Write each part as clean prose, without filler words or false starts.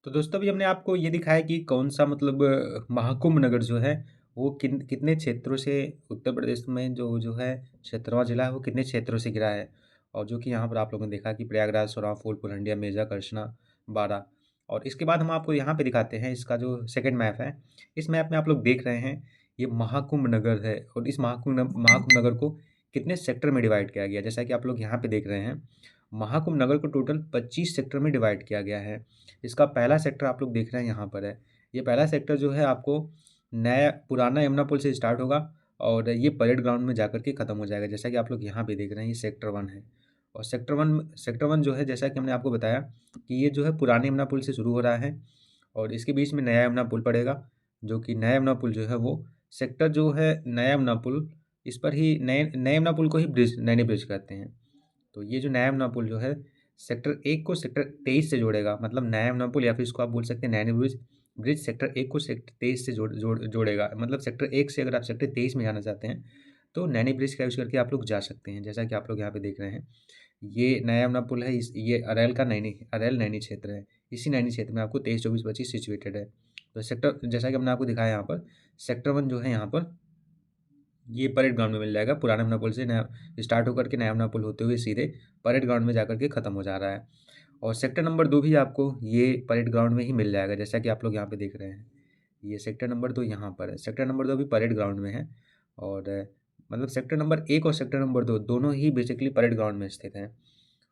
तो दोस्तों अभी हमने आपको ये दिखाया कि कौन सा मतलब महाकुंभ नगर जो है वो कितने क्षेत्रों से उत्तर प्रदेश में जो है क्षेत्रवा जिला है वो कितने क्षेत्रों से घिरा है। और जो कि यहाँ पर आप लोगों ने देखा कि प्रयागराज, सोनापुर, पुरंडिया, मेजा, करछना, बारा। और इसके बाद हम आपको यहाँ पे दिखाते हैं इसका जो सेकंड मैप है। इस मैप में आप लोग देख रहे हैं ये महाकुंभ नगर है और इस महाकुंभ नगर को कितने सेक्टर में डिवाइड किया गया। जैसा कि आप लोग यहाँ पे देख रहे हैं महाकुंभ नगर को टोटल 25 सेक्टर में डिवाइड किया गया है। इसका पहला सेक्टर आप लोग देख रहे हैं यहाँ पर है। ये पहला सेक्टर जो है आपको नया पुराना यमुना पुल से स्टार्ट होगा और ये परेड ग्राउंड में जाकर के ख़त्म हो जाएगा। जैसा कि आप लोग यहाँ पे देख रहे हैं ये सेक्टर 1 है। और सेक्टर 1 जो है जैसा कि हमने आपको बताया कि ये जो है पुराने यमुना पुल से शुरू हो रहा है और इसके बीच में नया यमुना पुल पड़ेगा। जो कि नया यमुना पुल जो है वो सेक्टर जो है नया यमुना पुल, इस पर ही नए नए यमुना पुल को ही नैनी ब्रिज कहते हैं। तो ये जो नया यमुना पुल जो है सेक्टर 1 को सेक्टर 23 से जोड़ेगा। मतलब नया यमुना पुल या फिर इसको आप बोल सकते हैं नैनी ब्रिज ब्रिज सेक्टर 1 को सेक्टर 23 से जोड़ेगा। मतलब सेक्टर 1 से अगर आप सेक्टर 23 में जाना चाहते हैं तो नैनी ब्रिज का यूज़ करके आप लोग जा सकते हैं। जैसा कि आप लोग यहाँ पे देख रहे हैं ये नया यमुना पुल है। ये अरैल नैनी क्षेत्र है। इसी नैनी क्षेत्र में आपको 23, 24, 25 सिचुएटेड है। तो सेक्टर जैसा कि हमने आपको दिखाया यहाँ पर सेक्टर 1 जो है यहाँ पर ये परेड ग्राउंड में मिल जाएगा। पुराना यमुना पुल से नया स्टार्ट होकर के नया यमुना पुल होते हुए सीधे परेड ग्राउंड में जाकर के ख़त्म हो जा रहा है। और सेक्टर नंबर 2 भी आपको ये परेड ग्राउंड में ही मिल जाएगा। जैसा कि आप लोग यहाँ पे देख रहे हैं ये सेक्टर नंबर 2 यहाँ पर है। सेक्टर नंबर 2 भी परेड ग्राउंड में है। और मतलब सेक्टर नंबर 1 और सेक्टर नंबर 2 दोनों ही बेसिकली परेड ग्राउंड में स्थित हैं।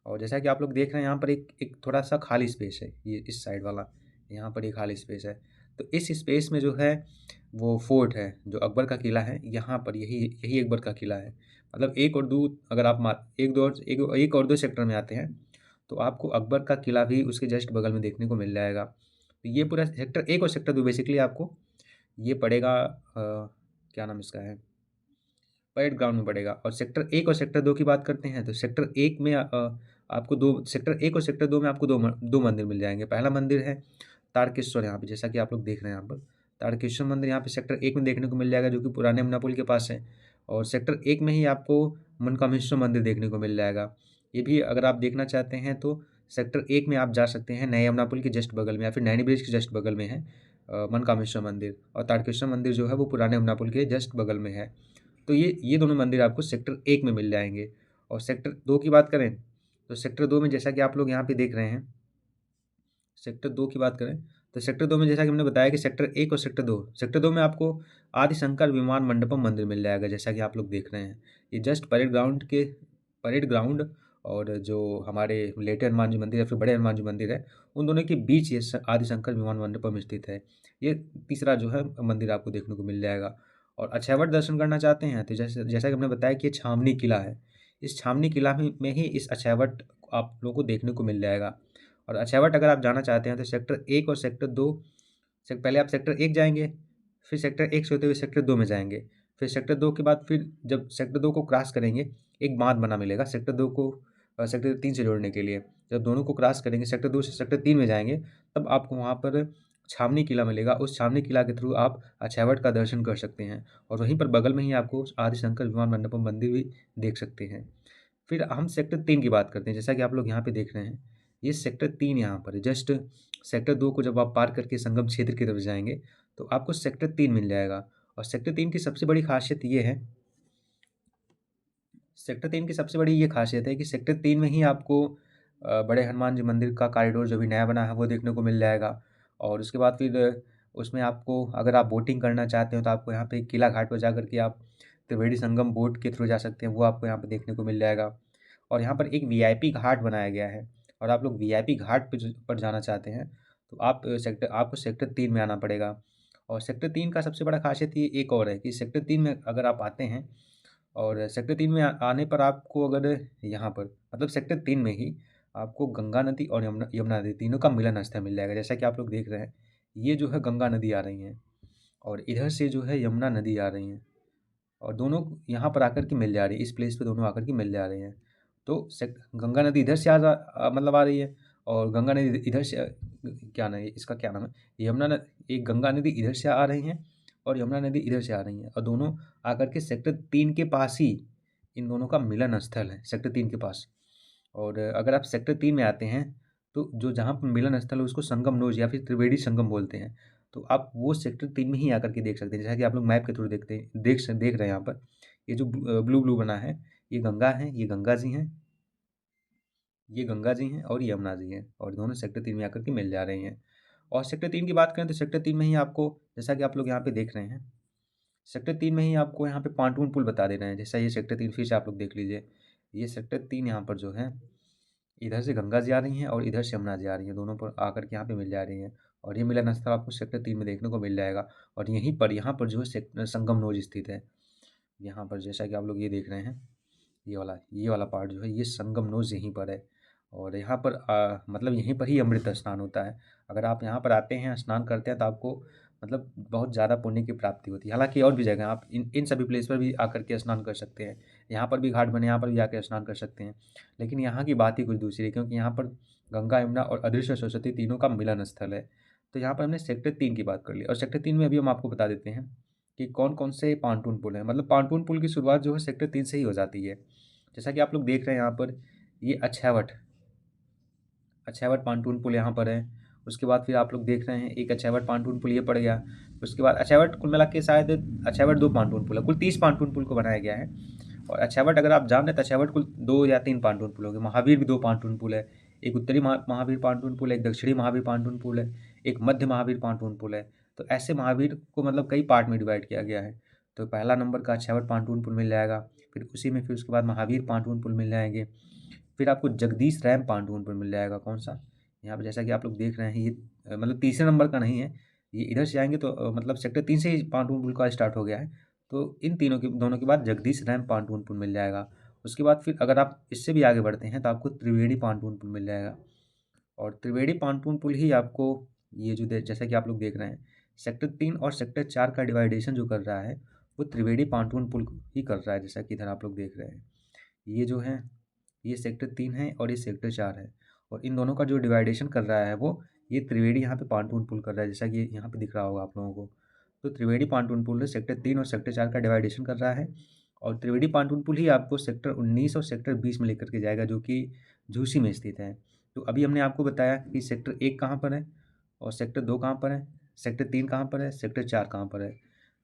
और जैसा कि आप लोग देख रहे हैं यहाँ पर एक एक थोड़ा-सा खाली स्पेस है, ये इस साइड वाला, यहाँ पर ये खाली स्पेस है। तो इस स्पेस में जो है वो फोर्ट है, जो अकबर का किला है, यहाँ पर यही यही अकबर का किला है। मतलब 1 और 2 अगर आप मा 1, 2 और 1 और 2 सेक्टर में आते हैं, तो आपको अकबर का किला भी उसके जस्ट बगल में देखने को मिल जाएगा। तो ये पूरा सेक्टर 1 और सेक्टर 2 बेसिकली आपको ये पड़ेगा क्या नाम इसका है? परेड ग्राउंड में पड़ेगा। और सेक्टर 1 और सेक्टर 2 की बात करते हैं तो सेक्टर 1 में आपको 2 सेक्टर 1 और सेक्टर 2 में आपको 2 मंदिर मिल जाएँगे। पहला मंदिर है तारकेश्वर यहाँ पे जैसा कि आप लोग देख रहे हैं यहाँ पर। तारकेश्वर मंदिर यहाँ पे सेक्टर 1 में देखने को मिल जाएगा जो कि पुराने यमुना पुल के पास है। और सेक्टर 1 में ही आपको मनकामेश्वर मंदिर देखने को मिल जाएगा। ये भी अगर आप देखना चाहते हैं तो सेक्टर 1 में आप जा सकते हैं नए यमुना पुल के जस्ट बगल में या फिर नैनी ब्रिज के जस्ट बगल में है मनकामेश्वर मंदिर। और तारकेश्वर मंदिर जो है वो पुराने यमुना पुल के जस्ट बगल में है। तो ये दोनों मंदिर आपको सेक्टर 1 में मिल जाएँगे। और सेक्टर 2 की बात करें, तो सेक्टर 2 में जैसा कि आप लोग यहाँ पे देख रहे हैं, सेक्टर 2 की बात करें, तो सेक्टर 2 में जैसा कि हमने बताया कि सेक्टर 1 और सेक्टर 2 में आपको आदिशंकर विमान मंडपम मंदिर मिल जाएगा, जैसा कि आप लोग देख रहे हैं। ये जस्ट परेड ग्राउंड और जो हमारे लेटे हनुमान जी मंदिर या फिर बड़े हनुमान जी मंदिर है, उन दोनों के बीच ये आदिशंकर विमान मंडपम स्थित है। ये तीसरा जो है मंदिर आपको देखने को मिल जाएगा। और अक्षयवट दर्शन करना चाहते हैं तो जैसे जैसा कि हमने बताया कि ये छावनी किला है। इस छावनी किला में ही इस अक्षयवट आप लोगों को देखने को मिल जाएगा। और अक्षयवट अगर आप जाना चाहते हैं तो सेक्टर 1 और सेक्टर 2 से पहले आप सेक्टर 1 जाएँगे, फिर सेक्टर 1 से होते हुए सेक्टर 2 में जाएँगे। फिर सेक्टर 2 के बाद फिर जब सेक्टर 2 को क्रॉस करेंगे, एक बाँध बना मिलेगा सेक्टर 2 को सेक्टर 3 से जोड़ने के लिए। जब दोनों को क्रॉस करेंगे, सेक्टर 2 से सेक्टर 3 में जाएँगे, तब आपको वहाँ पर छावनी किला मिलेगा। उस छावनी किला के थ्रू आप अक्षयवट का दर्शन कर सकते हैं। और वहीं पर बगल में ही आपको आदिशंकर विमान मंडपम मंदिर भी देख सकते हैं। फिर हम सेक्टर 3 की बात करते हैं, जैसा कि आप लोग यहाँ पे देख रहे हैं, ये सेक्टर 3 यहाँ पर है। जस्ट सेक्टर 2 को जब आप पार करके संगम क्षेत्र की तरफ जाएँगे, तो आपको सेक्टर 3 मिल जाएगा। और सेक्टर 3 की सबसे बड़ी ख़ासियत ये है सेक्टर 3 की सबसे बड़ी ये ख़ासियत है कि सेक्टर 3 में ही आपको बड़े हनुमान जी मंदिर का कॉरिडोर जो भी नया बना है, वो देखने को मिल जाएगा। और उसके बाद फिर उसमें आपको अगर आप बोटिंग करना चाहते हो, तो आपको यहाँ पे किला घाट पर जाकर के आप त्रिवेणी संगम बोट के थ्रू जा सकते हैं, वो आपको यहाँ पे देखने को मिल जाएगा। और यहाँ पर एक वीआईपी घाट बनाया गया है और आप लोग वीआईपी घाट पर जाना चाहते हैं, तो आपको सेक्टर 3 में आना पड़ेगा। और सेक्टर 3 का सबसे बड़ा ख़ासियत ये एक और है कि सेक्टर 3 में अगर आप आते हैं और सेक्टर 3 में आने पर आपको अगर यहाँ पर मतलब सेक्टर 3 में ही आपको गंगा नदी और यमुना यमुना नदी तीनों का मिलन स्थल मिल जाएगा। जैसा कि आप लोग देख रहे हैं, ये जो है गंगा नदी आ रही हैं और इधर से जो है यमुना नदी आ रही हैं और दोनों यहाँ पर आकर के मिल जा रही है। इस प्लेस पे दोनों आकर के मिल जा रही हैं। तो गंगा नदी इधर से मतलब आ रही है और गंगा नदी इधर से क्या नाम है इसका, क्या नाम है, एक गंगा नदी इधर से आ रही हैं और यमुना नदी इधर से आ रही हैं और दोनों आकर के सेक्टर 3 के पास ही इन दोनों का मिलन स्थल है, सेक्टर 3 के पास। और अगर आप सेक्टर 3 में आते हैं तो जो जहाँ पर मिलन स्थल है उसको संगम नोज या फिर त्रिवेणी संगम बोलते हैं। तो आप वो सेक्टर 3 में ही आकर के देख सकते हैं। जैसा कि आप लोग मैप के थ्रू देखते हैं देख रहे हैं यहाँ पर। ये जो ब्लू बना है, ये गंगा है, ये गंगा जी हैं, ये गंगा जी हैं और ये यमुना जी हैं, और दोनों सेक्टर 3 में आकर के मिल जा रही हैं। और सेक्टर 3 की बात करें तो सेक्टर 3 में ही आपको, जैसा कि आप लोग यहाँ पे देख रहे हैं, सेक्टर 3 में ही आपको यहाँ पे पांटून पुल बता दे रहे हैं। जैसा ये सेक्टर 3 फिर से आप लोग देख लीजिए। ये सेक्टर 3 यहाँ पर जो है, इधर से गंगा जी आ रही हैं और इधर से यमुना जी आ रही हैं, दोनों पर आकर के यहाँ पे मिल जा रही हैं। और ये मिलन स्थल आपको सेक्टर 3 में देखने को मिल जाएगा। और यहीं पर यहाँ पर जो है संगम नोज स्थित है। यहाँ पर जैसा कि आप लोग ये देख रहे हैं, ये वाला पार्ट जो है ये संगम नोज यहीं पर है। और यहाँ पर मतलब यहीं पर ही अमृत स्नान होता है। अगर आप यहाँ पर आते हैं, स्नान करते हैं, तो आपको मतलब बहुत ज़्यादा पुण्य की प्राप्ति होती है। हालाँकि और भी जगह हैं, आप इन सभी प्लेस पर भी आकर के स्नान कर सकते हैं। यहाँ पर भी घाट बने, यहाँ पर भी जाके स्नान कर सकते हैं। लेकिन यहाँ की बात ही कुछ दूसरी है, क्योंकि यहाँ पर गंगा, यमुना और अदृश्य सरस्वती तीनों का मिलन स्थल है। तो यहाँ पर हमने सेक्टर 3 की बात कर ली, और सेक्टर 3 में अभी हम आपको बता देते हैं कि कौन-कौन से पांटून पुल हैं। मतलब पांटून पुल की शुरुआत जो है सेक्टर 3 से ही हो जाती है। जैसा कि आप लोग देख रहे हैं यहाँ पर, ये अक्षयवट पांटून पुल यहाँ पर है। उसके बाद फिर आप लोग देख रहे हैं एक अक्षयवट पांटून पुल ये पड़ गया। उसके बाद अक्षयवट कुल मिला के शायद अक्षयवट 2 पांटून पुल है। कुल 30 पांटून पुल को बनाया गया है। और अक्षयवट अगर आप जान रहे हैं तो अक्षयवट कुल 2 या 3 पांटून पुल हो गए। महावीर भी 2 पांटून पुल है। एक उत्तरी महावीर पांटून पुल है, एक दक्षिणी महावीर पांटून पुल है, एक मध्य महावीर पांटून पुल है। तो ऐसे महावीर को मतलब कई पार्ट में डिवाइड किया गया है। तो पहला नंबर का अक्षयवट पांटून पुल मिल जाएगा। फिर उसी में फिर उसके बाद महावीर पांटून पुल मिल जाएंगे। फिर आपको जगदीश रैम पांटून पुल मिल जाएगा। कौन सा? यहाँ पे जैसा कि आप लोग देख रहे हैं, ये मतलब तीसरे नंबर का नहीं है। ये इधर से आएंगे तो मतलब सेक्टर 3 से ही पांटून पुल का स्टार्ट हो गया है। तो इन दोनों के बाद जगदीश रैम पांटून पुल मिल जाएगा। उसके बाद फिर अगर आप इससे भी आगे बढ़ते हैं तो आपको त्रिवेणी पांटून पुल मिल जाएगा। और त्रिवेणी पांटून पुल ही आपको ये जो जैसा कि आप लोग देख रहे हैं, सेक्टर 3 और सेक्टर 4 का डिवाइडेशन जो कर रहा है वो त्रिवेणी पांटून पुल ही कर रहा है। जैसा कि इधर आप लोग देख रहे हैं, ये जो है ये सेक्टर 3 है और ये सेक्टर 4 है। और इन दोनों का जो डिवाइडेशन कर रहा है वो ये त्रिवेणी यहाँ पे पांटून पुल कर रहा है, जैसा कि यहाँ पे दिख रहा होगा आप लोगों को। तो त्रिवेणी पांटून पुल सेक्टर 3 और सेक्टर 4 का डिवाइडेशन कर रहा है। और त्रिवेणी पांटून पुल ही आपको सेक्टर 19 और सेक्टर 20 में लेकर के जाएगा, जो कि झूसी में स्थित है। तो अभी हमने आपको बताया कि सेक्टर 1 कहाँ पर है, और सेक्टर 2 कहाँ पर है, सेक्टर 3 कहाँ पर है, सेक्टर 4 कहाँ पर है।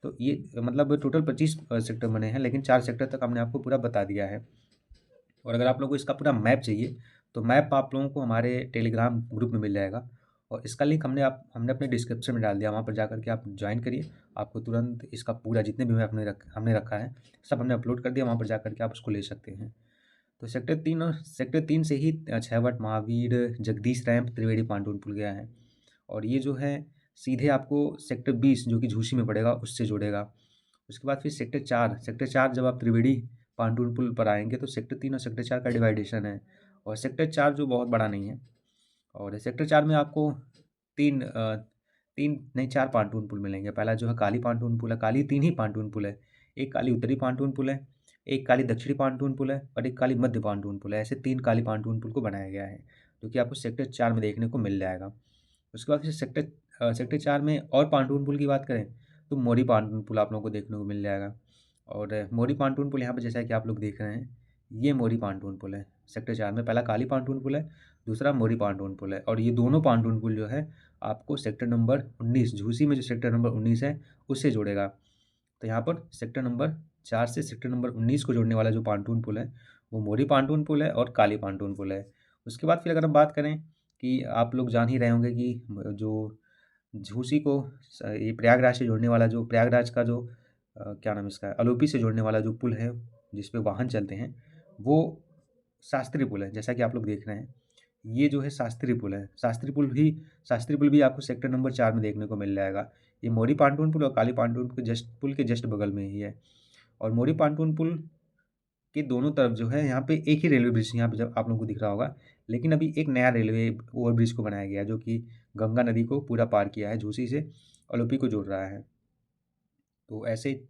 तो ये मतलब टोटल 25 सेक्टर बने हैं, लेकिन 4 सेक्टर तक हमने आपको पूरा बता दिया है। और अगर आप लोगों को इसका पूरा मैप चाहिए तो मैप आप लोगों को हमारे टेलीग्राम ग्रुप में मिल जाएगा। और इसका लिंक हमने अपने डिस्क्रिप्शन में डाल दिया, वहाँ पर जाकर के आप ज्वाइन करिए। आपको तुरंत इसका पूरा जितने भी मैप हमने रखा है सब हमने अपलोड कर दिया, वहाँ पर जाकर के आप उसको ले सकते हैं। तो सेक्टर 3 से ही अक्षयवट, महावीर, जगदीश रैंप, त्रिवेणी पांटून पुल गया है। और ये जो है सीधे आपको सेक्टर 20 जो कि झूसी में पड़ेगा उससे जोड़ेगा। उसके बाद फिर सेक्टर 4 जब आप त्रिवेणी पांटून पुल पर आएंगे तो सेक्टर 3 और सेक्टर 4 का डिवाइडेशन है। और सेक्टर 4 जो बहुत बड़ा नहीं है। और सेक्टर 4 में आपको 3 4 पांटून पुल मिलेंगे। पहला जो है काली पांटून पुल है, काली 3 ही पांटून पुल है। एक काली उत्तरी पांटून पुल है, एक काली दक्षिणी पांटून पुल है और एक काली मध्य पांटून पुल है। ऐसे 3 काली पांटून पुल को बनाया गया है, जो कि आपको सेक्टर 4 में देखने को मिल जाएगा। उसके बाद फिर सेक्टर 4 में और पांटून पुल की बात करें तो मोरी पांटून पुल आप लोगों को देखने को मिल जाएगा। और मोरी पांटून पुल यहाँ पे जैसा कि आप लोग देख रहे हैं, ये मोरी पांटून पुल है। सेक्टर 4 में पहला काली पांटून पुल है, दूसरा मोरी पांटून पुल है। और ये दोनों पांटून पुल जो है आपको सेक्टर नंबर 19 झूसी में जो सेक्टर नंबर 19 है उससे जोड़ेगा। तो यहाँ पर सेक्टर नंबर 4 से सेक्टर नंबर 19 को जोड़ने वाला जो पांटून पुल है वो मोरी पांटून पुल है और काली पांटून पुल है। उसके बाद फिर अगर हम बात करें कि आप लोग जान ही रहे होंगे कि जो झूसी को ये प्रयागराज से जोड़ने वाला जो प्रयागराज का जो क्या नाम है इसका, अलोपी से जोड़ने वाला जो पुल है जिस पे वाहन चलते हैं, वो शास्त्री पुल है। जैसा कि आप लोग देख रहे हैं, ये जो है शास्त्री पुल है। शास्त्री पुल भी आपको सेक्टर नंबर 4 में देखने को मिल जाएगा। ये मोरी पांटून पुल और काली पांटून पुल के जस्ट बगल में ही है। और मोरी पांटून पुल के दोनों तरफ जो है यहाँ पे एक ही रेलवे ब्रिज यहाँ पे जब आप लोगों को दिख रहा होगा, लेकिन अभी एक नया रेलवे ओवर ब्रिज को बनाया गया है, जो कि गंगा नदी को पूरा पार किया है, झूसी से अलोपी को जोड़ रहा है। तो ऐसे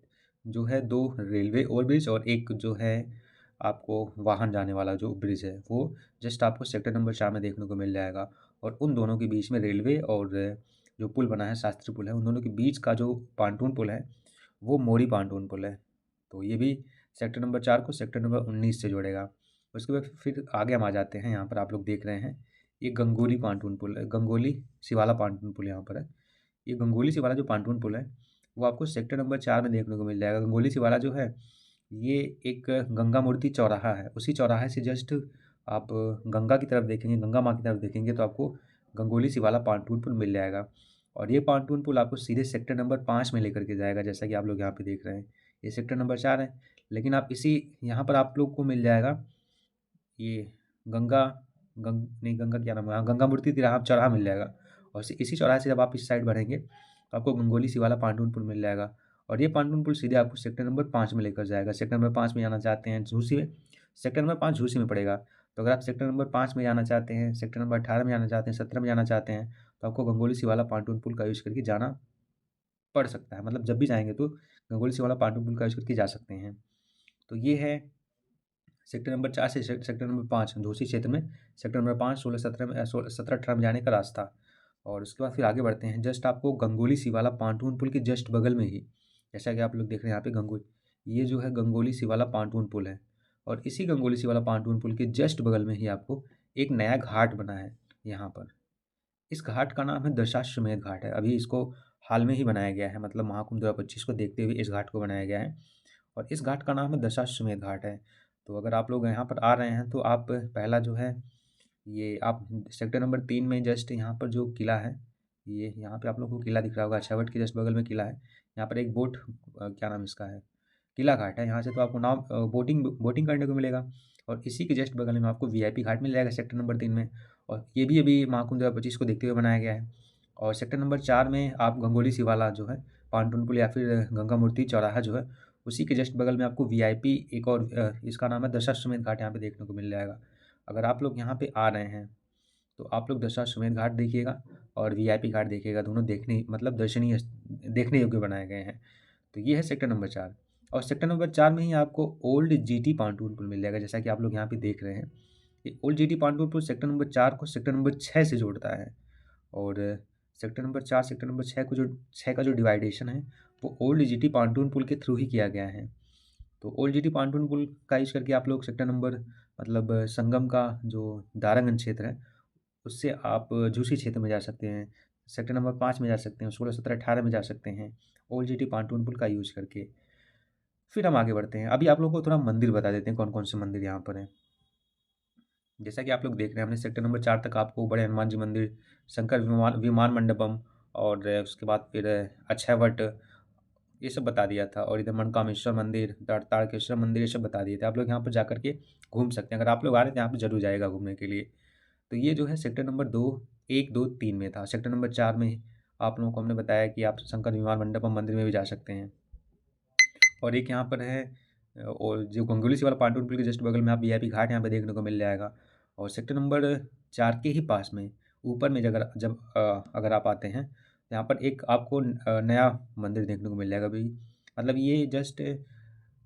जो है 2 रेलवे ओवर ब्रिज और एक जो है आपको वाहन जाने वाला जो ब्रिज है वो जस्ट आपको सेक्टर नंबर 4 में देखने को मिल जाएगा। और उन दोनों के बीच में रेलवे और जो पुल बना है शास्त्री पुल है, उन दोनों के बीच का जो पांटून पुल है वो मोरी पांटून पुल है। तो ये भी सेक्टर नंबर 4 को सेक्टर नंबर 19 से जोड़ेगा। उसके बाद फिर आगे हम आ जाते हैं, यहाँ पर आप लोग देख रहे हैं ये गंगोली पांटून पुल है, गंगोली सिवाला पांटून पुल यहाँ पर है। ये गंगोली सिवाला जो पांटून पुल है, वो आपको सेक्टर नंबर 4 में देखने को मिल जाएगा। गंगोली सिवाला जो है, ये एक गंगा मूर्ति चौराहा है। उसी चौराहे से जस्ट आप गंगा की तरफ देखेंगे, गंगा माँ की तरफ देखेंगे तो आपको गंगोली सिवाला पांटून पुल मिल जाएगा। और ये पांटून पुल आपको सीधे सेक्टर नंबर 5 में लेकर के जाएगा, जैसा कि आप लोग यहाँ पे देख रहे हैं। ये सेक्टर नंबर 4 है, लेकिन आप इसी यहाँ पर आप लोग को मिल जाएगा ये गंगा नहीं, गंगा क्या नाम है, हाँ, गंगा मूर्ति तिराहा चौराहा मिल जाएगा। और इसी चौराहे से जब आप इस साइड बढ़ेंगे तो आपको गंगोली सिवाला पांटून पुल मिल जाएगा। और ये पांटून पुल सीधे आपको सेक्टर नंबर 5 में लेकर जाएगा। सेक्टर नंबर 5 में जाना चाहते हैं झूसी में, सेक्टर नंबर 5 झूसी में पड़ेगा। तो अगर आप सेक्टर नंबर 5 में जाना चाहते हैं, सेक्टर नंबर 18 में जाना चाहते हैं, 17 में जाना चाहते हैं, तो आपको गंगोली सिवाला पांटून पुल का यूज़ करके जाना पड़ सकता है। मतलब जब भी जाएँगे तो गंगोली सिवाला पांटून पुल का यूज़ करके जा सकते हैं। तो ये है सेक्टर नंबर 4 से सेक्टर नंबर 5 घोसी क्षेत्र में, सेक्टर नंबर 5, 16, 17 में 17-18 में जाने का रास्ता। और उसके बाद फिर आगे बढ़ते हैं। जस्ट आपको गंगोली सिवाला पांटून पुल के जस्ट बगल में ही, जैसा कि आप लोग देख रहे हैं यहाँ पे ये जो है गंगोली सिवाला पांटून पुल है। और इसी गंगोली सिवाला पांटून पुल के जस्ट बगल में ही आपको एक नया घाट बना है यहाँ पर। इस घाट का नाम है दशाश्वमेध घाट है। अभी इसको हाल में ही बनाया गया है, मतलब महाकुंभ 2025 को देखते हुए इस घाट को बनाया गया है। और इस घाट का नाम है दशाश्वमेध घाट है। तो अगर आप लोग यहाँ पर आ रहे हैं तो आप पहला जो है, ये आप सेक्टर नंबर 3 में जस्ट यहाँ पर जो किला है, ये यहाँ पे आप लोग को किला दिख रहा होगा, अक्षयवट के जस्ट बगल में किला है। यहाँ पर एक क्या नाम इसका है, किला घाट है। यहाँ से तो आपको बोटिंग बोटिंग करने को मिलेगा। और इसी के जस्ट बगल में आपको वीआईपी घाट मिल जाएगा सेक्टर नंबर 3 में। और ये भी अभी महाकुंभ 2025 को देखते हुए बनाया गया है। और सेक्टर नंबर 4 में आप गंगोली सिवाला जो है पांटून पुल या फिर गंगा मूर्ति चौराहा जो है, उसी के जस्ट बगल में आपको वीआईपी एक और इसका नाम है दशाश्वमेध घाट यहाँ पे देखने को मिल जाएगा। अगर आप लोग यहाँ पे आ रहे हैं तो आप लोग दशाश्वमेध घाट देखिएगा और वीआईपी घाट देखिएगा, दोनों देखने मतलब दर्शनीय देखने योग्य बनाए गए हैं। तो ये है सेक्टर नंबर 4। और सेक्टर नंबर 4 में ही आपको ओल्ड जीटी पांटून पुल मिल जाएगा, जैसा कि आप लोग यहाँ पे देख रहे हैं। ये ओल्ड जीटी पांटून पुल सेक्टर नंबर 4 को सेक्टर नंबर 6 से जोड़ता है। और सेक्टर नंबर 4 सेक्टर नंबर 6 को जो 6 का जो डिवाइडेशन है, वो ओल्ड जीटी पांटून पुल के थ्रू ही किया गया है। तो ओल्ड जीटी पांटून पुल का यूज़ करके आप लोग सेक्टर नंबर मतलब संगम का जो दारागंज क्षेत्र है, उससे आप झूसी क्षेत्र में जा सकते हैं। सेक्टर नंबर 5 में जा सकते हैं, 16, 17, 18 में जा सकते हैं, ओल्ड जीटी पांटून पुल का यूज़ करके। फिर हम आगे बढ़ते हैं। अभी आप लोगों को थोड़ा मंदिर बता देते हैं, कौन-कौन से मंदिर यहाँ पर हैं। जैसा कि आप लोग देख रहे हैं, हमने सेक्टर नंबर 4 तक आपको बड़े हनुमान जी मंदिर, शंकर विमान मंडपम और उसके बाद फिर अक्षय वट, ये सब बता दिया था। और इधर मनकामेश्वर मंदिर, तारकेश्वर मंदिर, ये सब बता दिए थे। आप लोग यहाँ पर जाकर के घूम सकते हैं। अगर आप लोग आ रहे हैं तो यहाँ पे ज़रूर जाइएगा घूमने के लिए। तो ये जो है सेक्टर नंबर 1, 2, 3 में था। सेक्टर नंबर 4 में आप लोगों को हमने बताया कि आप शंकर विमान मंडपम मंदिर में भी जा सकते हैं। और एक यहाँ पर है और जो गंगोली से वाला पांटून पुल के जस्ट बगल में आप वीआईपी घाट यहाँ पे देखने को मिल जाएगा। और सेक्टर नंबर 4 के ही पास में ऊपर में अगर आप आते हैं तो यहाँ पर एक आपको नया मंदिर देखने को मिल जाएगा अभी। मतलब ये जस्ट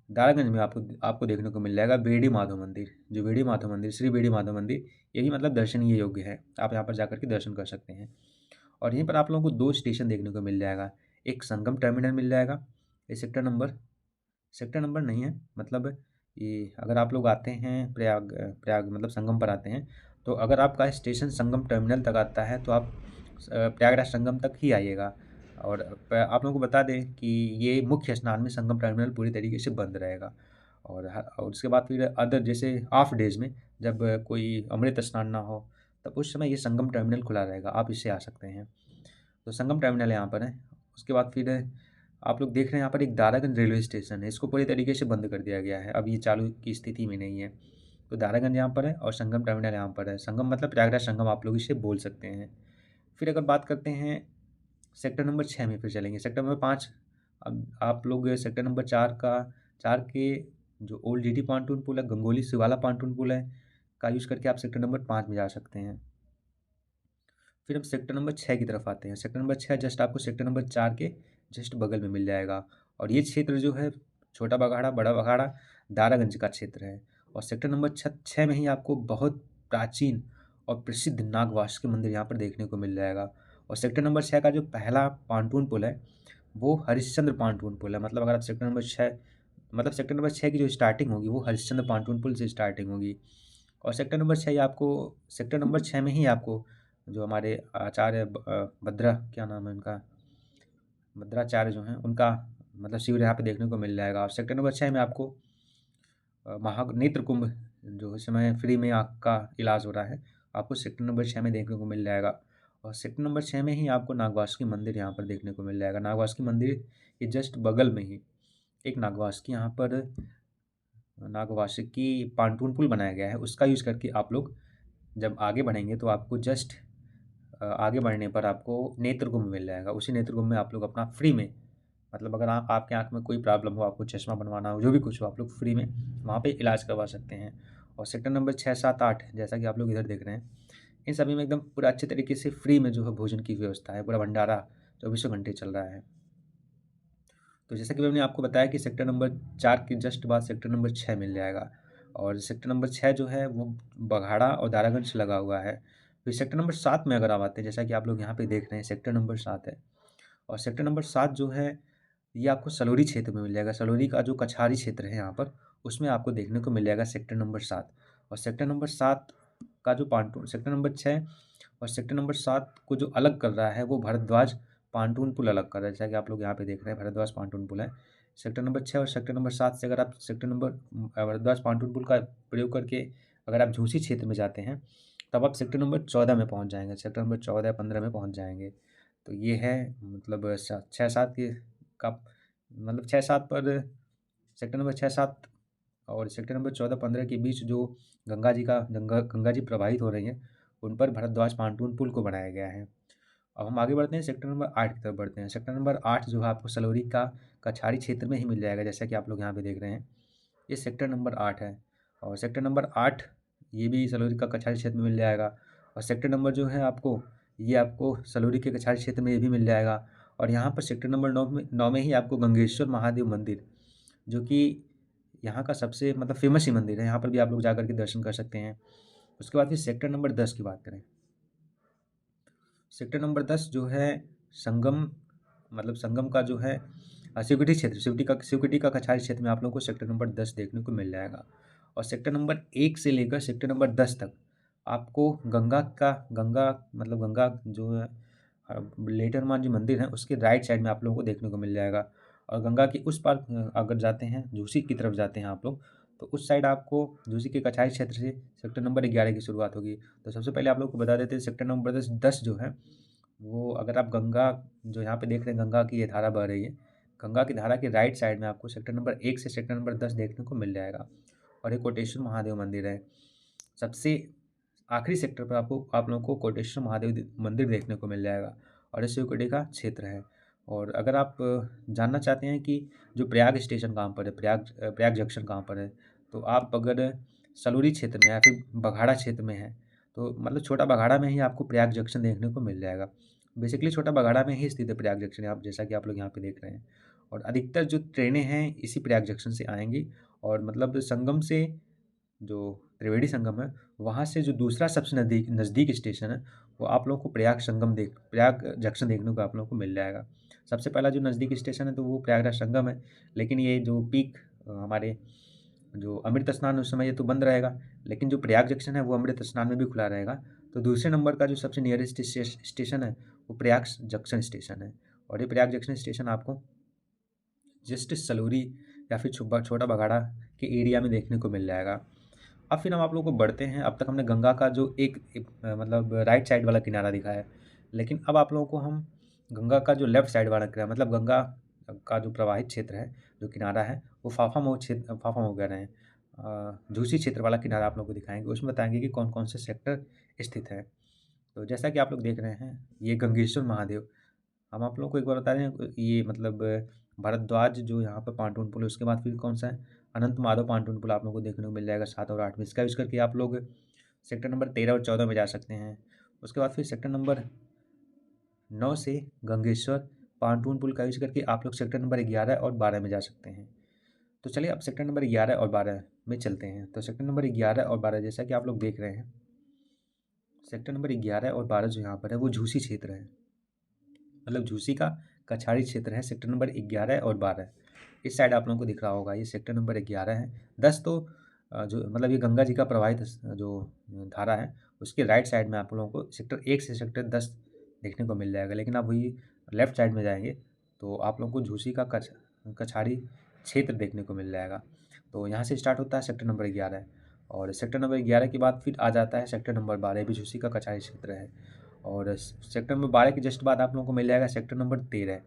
दारागंज में आपको आपको देखने को मिल जाएगा बेड़ी माधव मंदिर। जो बेड़ी माधव मंदिर, श्री बेड़ी माधव मंदिर, ये भी मतलब दर्शनीय योग्य है। आप यहाँ पर जाकर के दर्शन कर सकते हैं। और यहीं पर आप लोगों को 2 स्टेशन देखने को मिल जाएगा। एक संगम टर्मिनल मिल जाएगा, ये सेक्टर नंबर नहीं है, मतलब ये अगर आप लोग आते हैं प्रयाग मतलब संगम पर आते हैं, तो अगर आपका स्टेशन संगम टर्मिनल तक आता है तो आप प्रयागराज संगम तक ही आइएगा। और आप लोगों को बता दें कि ये मुख्य स्नान में संगम टर्मिनल पूरी तरीके से बंद रहेगा। और उसके बाद फिर अदर जैसे ऑफ डेज़ में जब कोई अमृत स्नान ना हो, तब उस समय ये संगम टर्मिनल खुला रहेगा, आप इससे आ सकते हैं। तो संगम टर्मिनल यहाँ पर है। उसके बाद फिर आप लोग देख रहे हैं यहाँ पर एक दारागंज रेलवे स्टेशन है, इसको पूरी तरीके से बंद कर दिया गया है, अब ये चालू की स्थिति में नहीं है। तो दारागंज यहाँ पर है और संगम टर्मिनल यहाँ पर है। संगम मतलब प्रयागराज संगम आप लोग इसे बोल सकते हैं। फिर अगर बात करते हैं सेक्टर नंबर 6 में फिर चलेंगे। सेक्टर नंबर 5, अब आप लोग सेक्टर नंबर 4 के जो ओल्ड जीटी पांटून पुल है, गंगोली सिवाला पांटून पुल है, का यूज़ करके आप सेक्टर नंबर 5 में जा सकते हैं। फिर हम सेक्टर नंबर 6 की तरफ आते हैं। सेक्टर नंबर 6 जस्ट आपको सेक्टर नंबर 4 के जस्ट बगल में मिल जाएगा। और ये क्षेत्र जो है छोटा बघाड़ा, बड़ा बघाड़ा, दारागंज का क्षेत्र है। और सेक्टर नंबर 6 में ही आपको बहुत प्राचीन और प्रसिद्ध नागवास के मंदिर यहाँ पर देखने को मिल जाएगा। और सेक्टर नंबर 6 का जो पहला पांटून पुल है, वो हरिश्चंद्र पांटून पुल है। मतलब अगर आप सेक्टर नंबर 6 की जो स्टार्टिंग होगी वो हरिश्चंद्र पांटून पुल से स्टार्टिंग होगी। और सेक्टर नंबर 6 में ही आपको जो हमारे आचार्य भद्रा क्या नाम है उनका, भद्राचार्य जो हैं उनका मतलब शिविर यहाँ पे देखने को मिल जाएगा। और सेक्टर नंबर 6 में आपको महा नेत्र कुंभ जो इस समय फ्री में आँख का इलाज हो रहा है, आपको सेक्टर नंबर 6 में देखने को मिल जाएगा। और सेक्टर नंबर 6 में ही आपको नागवासुकी मंदिर यहाँ पर देखने को मिल जाएगा। नागवासुकी मंदिर के जस्ट बगल में ही एक नागवासुकी यहाँ पर नागवासुकी पांटून पुल बनाया गया है, उसका यूज़ करके आप लोग जब आगे बढ़ेंगे तो आपको जस्ट आगे बढ़ने पर आपको नेत्रकुंभ मिल जाएगा। उसी नेत्रकुंभ में आप लोग अपना फ्री में मतलब अगर आपके आँख में कोई प्रॉब्लम हो, आपको चश्मा बनवाना हो, जो भी कुछ हो, आप लोग फ्री में वहाँ पे इलाज करवा सकते हैं। और सेक्टर नंबर 6, 7, 8 जैसा कि आप लोग इधर देख रहे हैं, इन सभी में एकदम पूरा अच्छे तरीके से फ्री में जो है भोजन की व्यवस्था है, पूरा भंडारा चौबीसों घंटे चल रहा है। तो जैसा कि मैंने आपको बताया कि सेक्टर नंबर 4 के जस्ट बाद सेक्टर नंबर 6 मिल जाएगा। और सेक्टर नंबर 6 जो है वो बघाड़ा और दारागंज से लगा हुआ है। फिर सेक्टर नंबर 7 में अगर आप आते हैं, जैसा कि आप लोग यहाँ पे देख रहे हैं, सेक्टर नंबर 7 है। और सेक्टर नंबर 7 जो है ये आपको सलोरी क्षेत्र में मिल जाएगा। सलोरी का जो कछारी क्षेत्र है यहाँ पर, उसमें आपको देखने को मिल जाएगा सेक्टर नंबर 7। और सेक्टर नंबर 7 का जो पांटून सेक्टर नंबर 6 और सेक्टर नंबर 7 को जो अलग कर रहा है वो भरद्वाज पांटून पुल अलग कर रहा है। जैसा कि आप लोग यहाँ पे देख रहे हैं, भरद्वाज पांटून पुल है। सेक्टर नंबर 6 और सेक्टर नंबर 7 से अगर आप सेक्टर नंबर भरद्वाज पांटून पुल का प्रयोग करके अगर आप झूसी क्षेत्र में जाते हैं, तब आप सेक्टर नंबर 14 में पहुँच जाएँगे, सेक्टर नंबर 14 15 में पहुँच जाएँगे। तो ये है मतलब 6-7 के का मतलब 6-7 पर सेक्टर नंबर 6-7 और सेक्टर नंबर 14-15 के बीच जो गंगा जी प्रवाहित हो रही हैं, उन पर भरद्वाज पांटून पुल को बनाया गया है। अब हम आगे बढ़ते हैं, सेक्टर नंबर 8 की तरफ बढ़ते हैं। सेक्टर नंबर 8 जो है आपको सलोरी का कछारी क्षेत्र में ही मिल जाएगा, जैसा कि आप लोग यहाँ पे देख रहे हैं। ये सेक्टर नंबर 8 है। और सेक्टर नंबर 8 ये भी सलोरी का कछारी क्षेत्र में मिल जाएगा। और सेक्टर नंबर जो है ये आपको सलोरी के कछारी क्षेत्र में ये भी मिल जाएगा। और यहाँ पर सेक्टर नंबर 9 में ही आपको गंगेश्वर महादेव मंदिर, जो कि यहाँ का सबसे मतलब फ़ेमस ही मंदिर है, यहाँ पर भी आप लोग जाकर के दर्शन कर सकते हैं। उसके बाद फिर सेक्टर नंबर 10 की बात करें। सेक्टर नंबर 10 जो है संगम मतलब संगम का जो है सिवटी का कछारी क्षेत्र में आप लोगों को सेक्टर नंबर 10 देखने को मिल जाएगा। और सेक्टर नंबर 1 से लेकर सेक्टर नंबर 10 तक आपको गंगा जो है लेटर हनुमान जी मंदिर है, उसके राइट साइड में आप लोगों को देखने को मिल जाएगा। और गंगा के उस पार अगर जाते हैं, झूसी की तरफ जाते हैं आप लोग, तो उस साइड आपको झूसी के कछारी क्षेत्र से सेक्टर नंबर 11 की शुरुआत होगी। तो सबसे पहले आप लोग को बता देते हैं, सेक्टर नंबर 10 जो है वो अगर आप गंगा जो यहाँ पे देख रहे हैं, गंगा की ये धारा बह रही है, गंगा की धारा के राइट साइड में आपको सेक्टर नंबर 1 से सेक्टर नंबर 10 देखने को मिल जाएगा। और ये कोटेश्वर महादेव मंदिर है। सबसे आखिरी सेक्टर पर आप लोगों को कोटेश्वर महादेव मंदिर देखने को मिल जाएगा। और ये शिवकुटी का क्षेत्र है। और अगर आप जानना चाहते हैं कि जो प्रयाग स्टेशन कहाँ पर है, प्रयाग जंक्शन कहाँ पर है, तो आप अगर सलोरी क्षेत्र में या फिर बघाड़ा क्षेत्र में हैं, तो मतलब छोटा बघाड़ा में ही आपको प्रयाग जंक्शन देखने को मिल जाएगा। बेसिकली छोटा बघाड़ा में ही स्थित है प्रयाग जंक्शन, आप जैसा कि आप लोग यहाँ पे देख रहे हैं। और अधिकतर जो ट्रेनें हैं इसी प्रयाग जंक्शन से आएँगी। और मतलब संगम से जो त्रिवेणी संगम है, वहाँ से जो दूसरा सबसे नज़दीक स्टेशन है, वो आप लोगों को प्रयाग जंक्शन देखने को आप लोगों को मिल जाएगा। सबसे पहला जो नज़दीकी स्टेशन है तो वो प्रयागराज संगम है, लेकिन ये जो पीक हमारे जो अमृत स्नान है उस समय ये तो बंद रहेगा, लेकिन जो प्रयाग जंक्शन है वो अमृत स्नान में भी खुला रहेगा। तो दूसरे नंबर का जो सबसे नियरेस्ट स्टेशन है वो प्रयाग जंक्शन स्टेशन है। और ये प्रयाग जंक्शन स्टेशन आपको जस्ट सलोरी या फिर छोटा बघाड़ा के एरिया में देखने को मिल जाएगा। अब फिर हम आप लोगों को बढ़ते हैं। अब तक हमने गंगा का जो मतलब राइट साइड वाला किनारा दिखाया है, लेकिन अब आप लोगों को हम गंगा का जो लेफ्ट साइड वाला किनारा मतलब गंगा का जो प्रवाहित क्षेत्र है, जो किनारा है, वो फाफा मऊ कह रहे हैं, झूसी क्षेत्र वाला किनारा आप लोगों को दिखाएंगे। उसमें बताएंगे कि कौन कौन से सेक्टर स्थित है। तो जैसा कि आप लोग देख रहे हैं, ये गंगेश्वर महादेव, हम आप लोगों को एक बार बता दें, ये मतलब भरद्वाज जो यहाँ पर पांटून पुल है, उसके बाद फिर कौन सा है, अनंत माधव पांटून पुल आप लोगों को देखने को मिल जाएगा 7 और 8 में। इसका यूज़ करके आप लोग सेक्टर नंबर 13 और 14 में जा सकते हैं। उसके बाद फिर सेक्टर नंबर 9 से गंगेश्वर पांटून पुल का यूज़ करके आप लोग सेक्टर नंबर 11 और 12 में जा सकते हैं। तो चलिए अब सेक्टर नंबर 11 और 12 में चलते हैं। तो सेक्टर नंबर 11 और 12 जैसा कि आप लोग देख रहे हैं, सेक्टर नंबर 11 और 12 जो यहाँ पर है वो झूसी क्षेत्र है, मतलब झूसी का कछाड़ी क्षेत्र है। सेक्टर नंबर 11 और 12 इस साइड आप लोगों को दिख रहा होगा, ये सेक्टर नंबर 11 है। 10 तो जो मतलब ये गंगा जी का प्रवाहित जो धारा है, उसके राइट साइड में आप लोगों को सेक्टर 1 से सेक्टर 10 देखने को मिल जाएगा। लेकिन आप वही लेफ्ट साइड में जाएँगे तो आप लोगों को झूसी का कछाड़ी क्षेत्र देखने को मिल जाएगा। तो यहाँ से स्टार्ट होता है सेक्टर नंबर 11 और सेक्टर नंबर 11 के बाद फिर आ जाता है सेक्टर नंबर 12, भी झूसी का कछाड़ी क्षेत्र है। और सेक्टर नंबर 12 के जस्ट बाद आप लोगों को मिल जाएगा सेक्टर नंबर 13,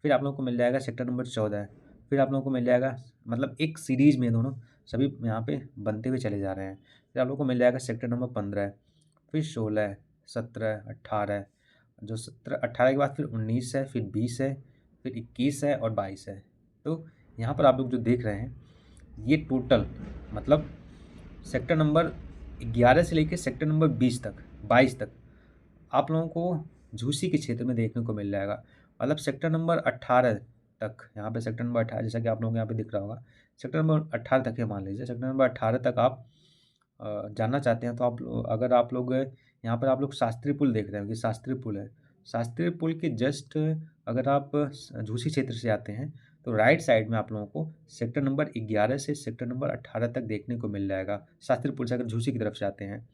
फिर आप लोगों को मिल जाएगा सेक्टर नंबर 14, फिर आप लोगों को मिल जाएगा, मतलब एक सीरीज़ में दोनों सभी यहाँ पे बनते हुए चले जा रहे हैं। फिर आप लोगों को मिल जाएगा सेक्टर नंबर 15, फिर 16, 17, 18, जो 17-18 के बाद फिर 19 है, फिर 20 है, फिर 21 है और 22 है। तो यहाँ पर आप लोग जो देख रहे हैं, ये टोटल मतलब सेक्टर नंबर 11 से लेके सेक्टर नंबर 20 तक 22 तक आप लोगों को झूसी के क्षेत्र में देखने को मिल जाएगा। मतलब सेक्टर नंबर 18 तक, यहाँ पे सेक्टर नंबर 18 जैसा कि आप लोगों को यहाँ पे दिख रहा होगा, सेक्टर नंबर 18 तक है मान लीजिए। सेक्टर नंबर 18 तक आप जानना चाहते हैं तो अगर आप लोग यहाँ पर आप लोग शास्त्री पुल देख रहे हो कि शास्त्री पुल है। शास्त्री पुल के जस्ट अगर आप झूसी क्षेत्र से आते हैं तो राइट साइड में आप लोगों को सेक्टर नंबर 11 से सेक्टर नंबर 18 तक देखने को मिल जाएगा, शास्त्री पुल से अगर झूसी की तरफ से आते हैं।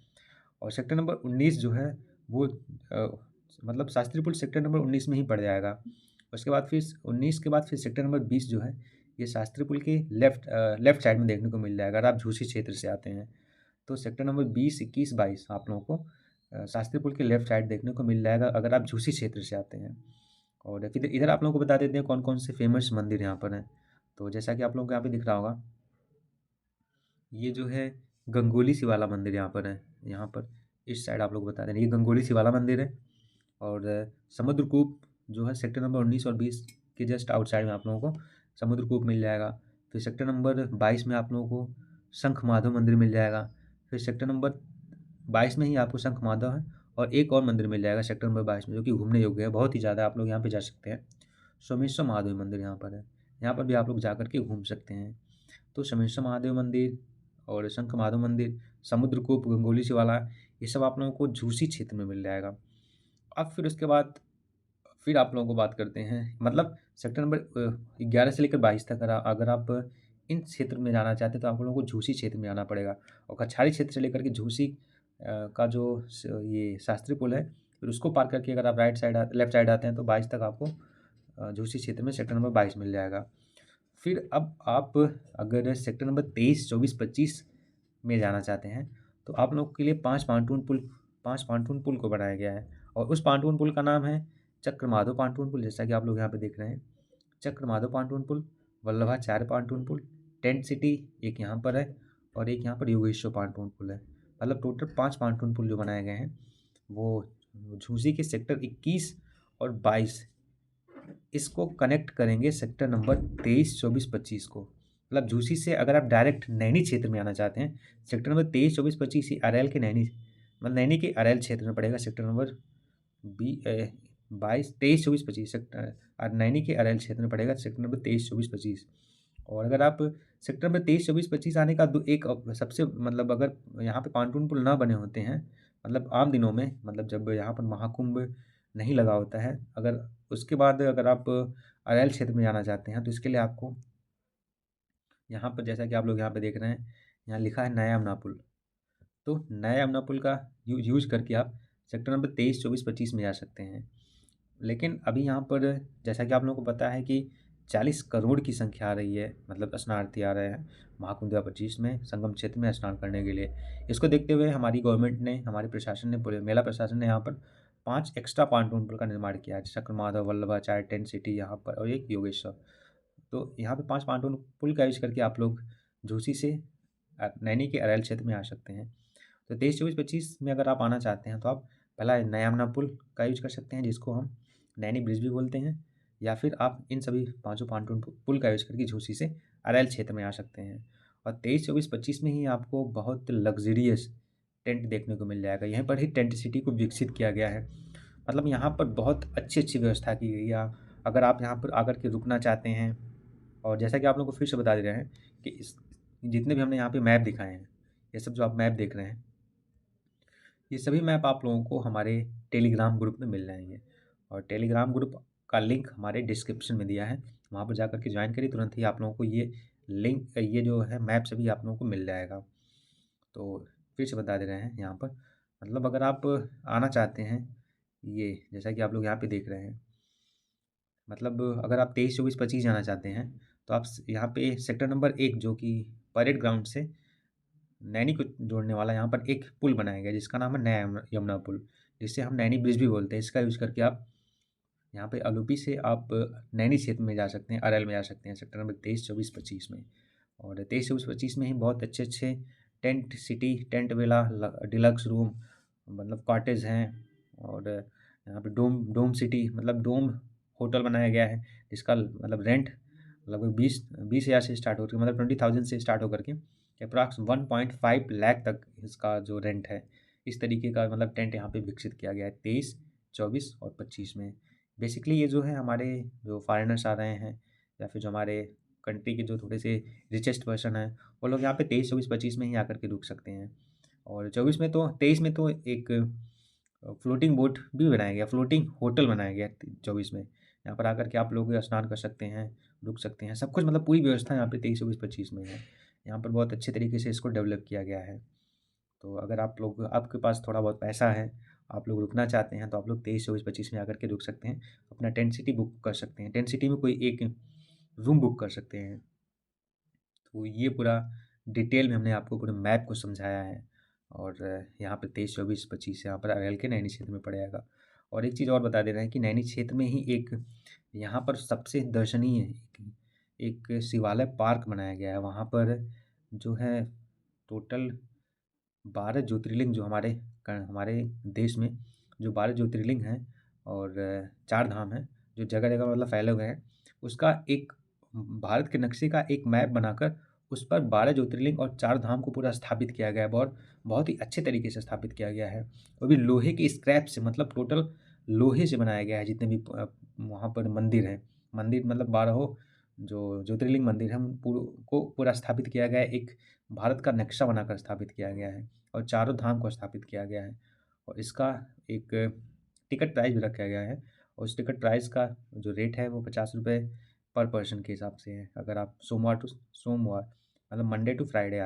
और सेक्टर नंबर 19 जो है वो मतलब शास्त्री पुल सेक्टर नंबर 19 में ही पड़ जाएगा। उसके बाद फिर 19 के बाद फिर सेक्टर नंबर 20 जो है ये शास्त्री पुल के लेफ्ट साइड में देखने को मिल जाएगा अगर आप झूसी क्षेत्र से आते हैं। तो सेक्टर नंबर 20, 21, 22 आप लोगों को शास्त्री पुल के लेफ्ट साइड देखने को मिल जाएगा अगर आप झूसी क्षेत्र से आते हैं। और फिर इधर आप लोगों को बता देते हैं कौन कौन से फेमस मंदिर यहाँ पर हैं। तो जैसा कि आप लोगों को यहाँ पे दिख रहा होगा, ये जो है गंगोली शिवाला मंदिर यहाँ पर है। यहाँ पर इस साइड आप लोग बता दें, ये गंगोली शिवाला मंदिर है। और समुद्रकूप जो है सेक्टर नंबर 19 और 20 के जस्ट आउटसाइड में आप लोगों को समुद्रकूप मिल जाएगा। फिर सेक्टर नंबर 22 में आप लोगों को शंख माधव मंदिर मिल जाएगा। फिर सेक्टर नंबर 22 में ही आपको शंख माधव है और एक और मंदिर मिल जाएगा सेक्टर नंबर 22 में, जो कि घूमने योग्य है, बहुत ही ज़्यादा। आप लोग यहाँ पे जा सकते हैं। सोमेश्वर महादेव मंदिर यहाँ पर है, यहाँ पर भी आप लोग जा कर के घूम सकते हैं। तो सोमेश्वर महादेव मंदिर और शंख माधव मंदिर, समुद्रकूप, गंगोली शिवाला, ये सब आप लोगों को झूसी क्षेत्र में मिल जाएगा। अब फिर उसके बाद फिर आप लोगों को बात करते हैं, मतलब सेक्टर नंबर 11 से लेकर 22 तक अगर आप इन क्षेत्र में जाना चाहते हैं तो आप लोगों को झूसी क्षेत्र में आना पड़ेगा। और कछारी क्षेत्र से लेकर के झूसी का जो ये शास्त्री पुल है, फिर उसको पार करके अगर आप लेफ्ट साइड आते हैं तो 22 तक आपको झूसी क्षेत्र में सेक्टर नंबर 22 मिल जाएगा। फिर अब आप अगर सेक्टर नंबर 23, 24, 25 में जाना चाहते हैं तो आप लोगों के लिए 5 पांटून पुल को बनाया गया है। और उस पांटून पुल का नाम है चक्रमाधव पांटून पुल, जैसा कि आप लोग यहाँ पे देख रहे हैं। चक्रमाधव पांटून पुल, वल्लभाचार्य पांटून पुल, टेंट सिटी एक यहाँ पर है और एक यहाँ पर योगेश्वर पांटून पुल है। मतलब टोटल 5 पांटून पुल जो बनाए गए हैं वो झूसी के सेक्टर 21 और 22 इसको कनेक्ट करेंगे सेक्टर नंबर 23, 24, 25 को। मतलब झूसी से अगर आप डायरेक्ट नैनी क्षेत्र में आना चाहते हैं, सेक्टर नंबर 23, 24, 25 अरैल के नैनी, मतलब नैनी के अरैल क्षेत्र में पड़ेगा सेक्टर नंबर 22, 23, 24, 25 सेक्टर, और नैनी के अरैल क्षेत्र में पड़ेगा सेक्टर नंबर 23, 24, 25। और अगर आप सेक्टर नंबर 23, 24, 25 आने का एक सबसे मतलब अगर यहाँ पे पांटून पुल ना बने होते हैं, मतलब आम दिनों में, मतलब जब यहाँ पर महाकुंभ नहीं लगा होता है, अगर उसके बाद अगर आप अरैल क्षेत्र में जाना चाहते हैं तो इसके लिए आपको यहाँ पर, जैसा कि आप लोग यहाँ पे देख रहे हैं, यहाँ लिखा है नया यमुना पुल। तो नया यमुना पुल का यूज करके आप सेक्टर नंबर 23, 24, 25 में जा सकते हैं। लेकिन अभी यहाँ पर जैसा कि आप लोगों को पता है कि 40 करोड़ की संख्या आ रही है, मतलब स्नानार्थी आ रहे हैं महाकुंभ 2025 में संगम क्षेत्र में स्नान करने के लिए। इसको देखते हुए हमारी गवर्नमेंट ने, हमारे प्रशासन ने, पूरे मेला प्रशासन ने यहाँ पर 5 एक्स्ट्रा पांटून पुल का निर्माण किया है। चक्रमाधव, वल्लभाचार्य, टेंट सिटी यहाँ पर और एक योगेश्वर। तो यहाँ पे 5 पांटून पुल का यूज करके आप लोग झूसी से नैनी के अरैल क्षेत्र में आ सकते हैं। तो 23, 24, 25 में अगर आप आना चाहते हैं तो आप पहला नया यमुना पुल का यूज कर सकते हैं, जिसको हम नैनी ब्रिज भी बोलते हैं, या फिर आप इन सभी 5 पांटून पुल का यूज करके झूसी से अरैल क्षेत्र में आ सकते हैं। और 23, 24, 25 में ही आपको बहुत लग्जरियस टेंट देखने को मिल जाएगा। यहीं पर ही टेंट सिटी को विकसित किया गया है। मतलब यहाँ पर बहुत अच्छी व्यवस्था की गई है। अगर आप यहाँ पर आकर के रुकना चाहते हैं, और जैसा कि आप लोगों को फिर से बता दे रहे हैं कि इस जितने भी हमने यहाँ पे मैप दिखाए हैं, ये सब जो आप मैप देख रहे हैं, ये सभी मैप आप लोगों को हमारे टेलीग्राम ग्रुप में मिल जाएंगे। और टेलीग्राम ग्रुप का लिंक हमारे डिस्क्रिप्शन में दिया है, वहाँ पर जाकर के ज्वाइन करिए, तुरंत ही आप लोगों को ये लिंक ये जो है मैप से भी आप लोगों को मिल जाएगा। तो फिर से बता दे रहे हैं यहाँ पर, मतलब अगर आप आना चाहते हैं, ये जैसा कि आप लोग यहाँ पे देख रहे हैं, मतलब अगर आप 23, 24, 25 जाना चाहते हैं तो आप यहाँ पे सेक्टर नंबर 1 जो कि परेड ग्राउंड से नैनी को जोड़ने वाला यहाँ पर एक पुल बनाया गया जिसका नाम है नया यमुना पुल, जिसे हम नैनी ब्रिज भी बोलते हैं। इसका यूज़ करके आप यहाँ पे अलूपी से आप नैनी क्षेत्र में जा सकते हैं, अरैल में जा सकते हैं सेक्टर नंबर 23, 24, 25 में। और 23, 24, 25 में ही बहुत अच्छे अच्छे tent city, tent villa, deluxe room, मतलब कॉटेज हैं। और यहाँ पे डोम डोम सिटी, मतलब डोम होटल बनाया गया है जिसका मतलब रेंट लगभग 20,000 से स्टार्ट होकर, मतलब 20,000 से स्टार्ट होकर के अप्रॉक्स 1.5 लाख तक इसका जो रेंट है। इस तरीके का मतलब टेंट यहाँ पे विकसित किया गया है 23, 24 और 25 में। बेसिकली ये जो है हमारे जो फॉरेनर्स आ रहे हैं या फिर जो हमारे कंट्री के जो थोड़े से रिचेस्ट पर्सन हैं, वो लोग यहाँ पे 23, 24, 25 में ही आकर के रुक सकते हैं। और 24 में तो 23 में तो एक फ्लोटिंग बोट भी बनाया गया, फ्लोटिंग होटल बनाया गया 24 में। यहाँ पर आकर के आप लोग स्नान कर सकते हैं, रुक सकते हैं, सब कुछ मतलब पूरी व्यवस्था यहाँ पे 23, 24, 25 में है। यहाँ पर बहुत अच्छे तरीके से इसको डेवलप किया गया है। तो अगर आप लोग, आपके पास थोड़ा बहुत पैसा है, आप लोग रुकना चाहते हैं, तो आप लोग 23, 24, 25 में आकर के रुक सकते हैं। अपना टेंट सिटी बुक कर सकते हैं, टेंट सिटी में कोई एक रूम बुक कर सकते हैं। तो ये पूरा डिटेल में हमने आपको पूरे मैप को समझाया है। और यहाँ पे 23, 24, 25 यहाँ पर अरैल के नैनी क्षेत्र में पड़ जाएगा। और एक चीज़ और बता दे रहे हैं कि नैनी क्षेत्र में ही एक यहाँ पर सबसे दर्शनीय एक शिवालय पार्क बनाया गया है। वहाँ पर जो है टोटल 12 ज्योतिर्लिंग, जो हमारे देश में जो 12 ज्योतिर्लिंग हैं और 4 धाम हैं, जो जगह-जगह मतलब फैले हुए हैं, उसका एक भारत के नक्शे का एक मैप बनाकर उस पर 12 ज्योतिर्लिंग और 4 धाम को पूरा स्थापित किया गया है। बहुत ही अच्छे तरीके से स्थापित किया गया है। वो भी लोहे के स्क्रैप से, मतलब टोटल लोहे से बनाया गया है जितने भी वहाँ पर मंदिर हैं। मंदिर मतलब 12 जो ज्योतिर्लिंग मंदिर हैं उन को पूरा स्थापित किया गया है। एक भारत का नक्शा बनाकर स्थापित किया गया है और चारों धाम को स्थापित किया गया है। और इसका एक टिकट प्राइस भी रखा गया है और उस टिकट प्राइस का जो रेट है वो 50 रुपये पर पर्सन के हिसाब से है। अगर आप सोमवार मतलब मंडे टू फ्राइडे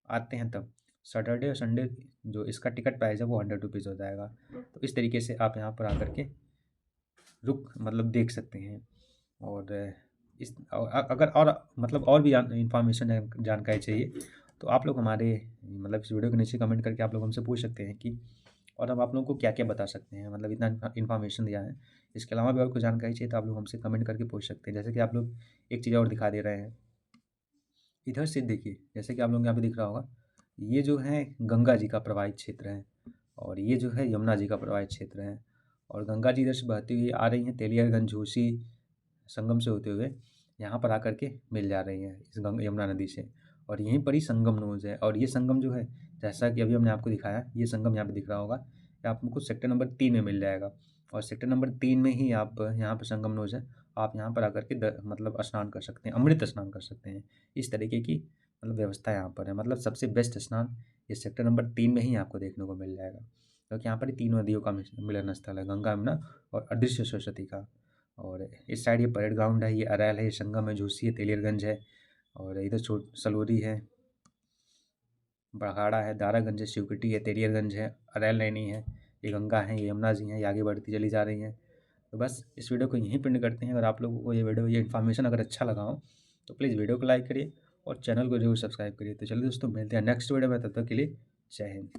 आते हैं तब। सैटरडे और संडे जो इसका टिकट प्राइस है वो 100 रुपीज़ हो जाएगा। तो इस तरीके से आप यहाँ पर आकर के रुक मतलब देख सकते हैं। और इस अगर और मतलब और भी इन्फॉर्मेशन जानकारी चाहिए तो आप लोग हमारे मतलब इस वीडियो के नीचे कमेंट करके आप लोग हमसे पूछ सकते हैं कि और हम आप लोगों को क्या-क्या बता सकते हैं, मतलब इतना इन्फॉर्मेशन दिया है। इसके अलावा भी और कुछ जानकारी चाहिए तो आप लोग हमसे कमेंट करके पूछ सकते हैं। जैसे कि आप लोग एक चीज़ और दिखा दे रहे हैं, इधर से देखिए, जैसे कि आप लोग को यहाँ पे दिख रहा होगा, ये जो है गंगा जी का प्रवाहित क्षेत्र है और ये जो है यमुना जी का प्रवाहित क्षेत्र है। और गंगा जी इधर से बहती हुई आ रही हैं, तेलियारगंज, झूसी संगम से होते हुए यहाँ पर आकर के मिल जा रही हैं इस यमुना नदी से। और यहीं पर ही संगम नोज है और ये संगम जो है, जैसा कि अभी हमने आपको दिखाया, ये संगम यहाँ पे दिख रहा होगा, ये आपको सेक्टर नंबर 3 में मिल जाएगा। और सेक्टर नंबर 3 में ही आप यहाँ पर संगम नोज है, आप यहाँ पर आकर के मतलब स्नान कर सकते हैं, अमृत स्नान कर सकते हैं। इस तरीके की मतलब व्यवस्था यहाँ पर है, मतलब सबसे बेस्ट स्नान ये सेक्टर नंबर 3 में ही आपको देखने को मिल जाएगा, क्योंकि यहाँ पर ही तीनों नदियों का मिलन स्थल है, गंगा, यमुना और अदृश्य सरस्वती का। और इस साइड ये परेड ग्राउंड है, ये अरैल है, ये संगम है, झूसी है, तेलियरगंज है और इधर सलोरी है, बड़हाड़ा है, दारागंज है, शिवकुटी है, तेलियरगंज है, अरैल नैनी है, ये गंगा है, ये यमुना जी हैं, ये आगे बढ़ती चली जा रही हैं। तो बस इस वीडियो को यहीं पे एंड करते हैं। अगर आप लोगों को ये इन्फॉर्मेशन अगर अच्छा लगा हो तो प्लीज़ वीडियो को लाइक करिए और चैनल को ज़रूर सब्सक्राइब करिए। तो चलिए दोस्तों, मिलते हैं नेक्स्ट वीडियो में, तब तक के लिए जय हिंद।